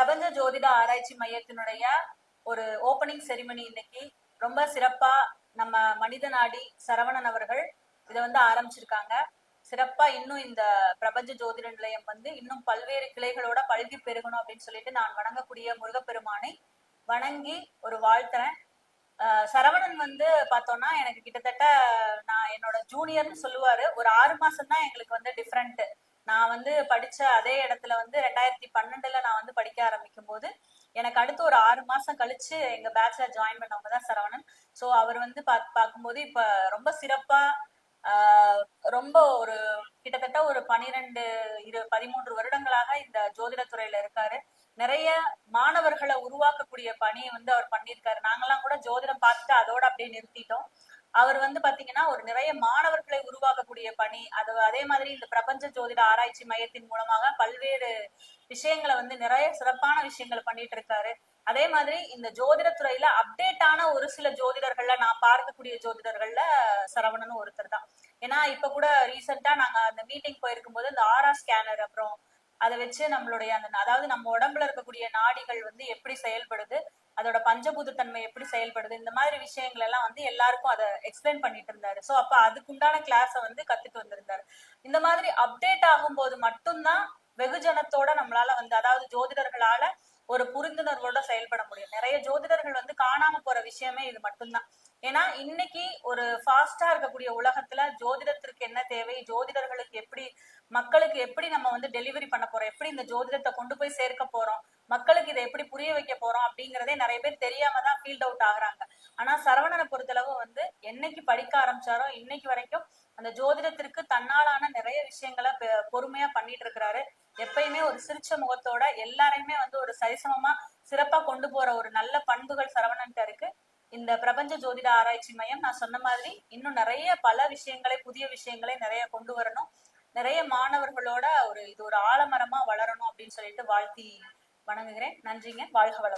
பிரபஞ்ச ஜோதிட ஆராய்ச்சி மையத்தினுடைய ஒரு ஓப்பனிங் செரிமனி இன்னைக்கு ரொம்ப சிறப்பா நம்ம மனித நாடி சரவணன் அவர்கள் இதை ஆரம்பிச்சிருக்காங்க. சிறப்பா இன்னும் இந்த பிரபஞ்ச ஜோதிட நிலையம் இன்னும் பல்வேறு கிளைகளோட பல்கி பெருகணும் அப்படின்னு சொல்லிட்டு நான் வணங்கக்கூடிய முருகப்பெருமானை வணங்கி ஒரு வாழ்த்துறேன். சரவணன் பார்த்தோம்னா எனக்கு கிட்டத்தட்ட நான் என்னோட ஜூனியர்னு சொல்லுவாரு. ஒரு 6 மாசம் தான் எங்களுக்கு டிஃப்ரெண்ட். நான் படிச்ச அதே இடத்துல 2012 நான் படிக்க ஆரம்பிக்கும் போது எனக்கு அடுத்து ஒரு 6 மாசம் கழிச்சு எங்க பேட்ச்ல ஜாயின் பண்ணவங்க தான் சரவணன். ஸோ அவர் பார்க்கும்போது இப்ப ரொம்ப சிறப்பா ரொம்ப ஒரு கிட்டத்தட்ட ஒரு 13 வருடங்களாக இந்த ஜோதிட துறையில இருக்காரு. நிறைய மாணவர்களை உருவாக்கக்கூடிய பணியை அவர் பண்ணியிருக்காரு. நாங்கெல்லாம் கூட ஜோதிடம் பார்த்துட்டு அதோட அப்படியே நிறுத்திட்டோம். அவர் பாத்தீங்கன்னா ஒரு நிறைய மாணவர்களை உருவாக்கக்கூடிய பணி அதே மாதிரி இந்த பிரபஞ்ச ஜோதிட ஆராய்ச்சி மையத்தின் மூலமாக பல்வேறு விஷயங்களை நிறைய சிறப்பான விஷயங்கள் பண்ணிட்டு இருக்காரு. அதே மாதிரி இந்த ஜோதிட துறையில அப்டேட்டான ஒரு சில ஜோதிடர்கள்ல நான் பார்க்கக்கூடிய ஜோதிடர்கள்ல சரவணனும் ஒருத்தர் தான். ஏன்னா இப்ப கூட ரீசெண்டா நாங்க அந்த மீட்டிங் போயிருக்கும் போது இந்த ஆரா ஸ்கேனர் அப்புறம் அதை வச்சு நம்மளுடைய அதாவது நம்ம உடம்புல இருக்கக்கூடிய நாடிகள் எப்படி செயல்படுது, அதோட பஞ்சபூத தன்மை எப்படி செயல்படுது, இந்த மாதிரி விஷயங்கள் எல்லாம் எல்லாருக்கும் அதை எக்ஸ்பிளைன் பண்ணிட்டு இருந்தாரு. ஸோ அப்ப அதுக்குண்டான கிளாஸ கத்துட்டு வந்திருந்தாரு. இந்த மாதிரி அப்டேட் ஆகும் போது மட்டும்தான் வெகுஜனத்தோட நம்மளால அதாவது ஜோதிடர்களால ஒரு புரிந்துணர்வோட செயல்பட முடியும். நிறைய ஜோதிடர்கள் காணாம போற விஷயமே இது மட்டும்தான். ஏன்னா இன்னைக்கு ஒரு ஃபாஸ்டா இருக்கக்கூடிய உலகத்துல ஜோதிடத்திற்கு என்ன தேவை, ஜோதிடர்களுக்கு எப்படி மக்களுக்கு எப்படி நம்ம டெலிவரி பண்ண போறோம், எப்படி இந்த ஜோதிடத்தை கொண்டு போய் சேர்க்க போறோம், மக்களுக்கு இதை எப்படி புரிய வைக்க போறோம் அப்படிங்கிறதே நிறைய பேர் தெரியாம தான் ஃபீல்ட் அவுட் ஆகுறாங்க. ஆனா சரவணனை பொறுத்தளவு என்னைக்கு படிக்க ஆரம்பிச்சாரோ இன்னைக்கு வரைக்கும் அந்த ஜோதிடத்திற்கு தன்னாலான நிறைய விஷயங்களை பொறுமையா பண்ணிட்டு இருக்கிறாரு. எப்பயுமே ஒரு சிரிச்ச முகத்தோட எல்லாரையுமே ஒரு சரிசமமா சிறப்பா கொண்டு போற ஒரு நல்ல பண்புகள் சரவணன்ட்ட இருக்கு. இந்த பிரபஞ்ச ஜோதிட ஆராய்ச்சி மையம் நான் சொன்ன மாதிரி இன்னும் நிறைய பல விஷயங்களை புதிய விஷயங்களை நிறைய கொண்டு வரணும். நிறைய மாணவர்களோட இது ஒரு ஆலமரமா வளரணும் அப்படின்னு சொல்லிட்டு வாழ்த்தி வணங்குகிறேன். நன்றிங்க. வாழ்க வளம்.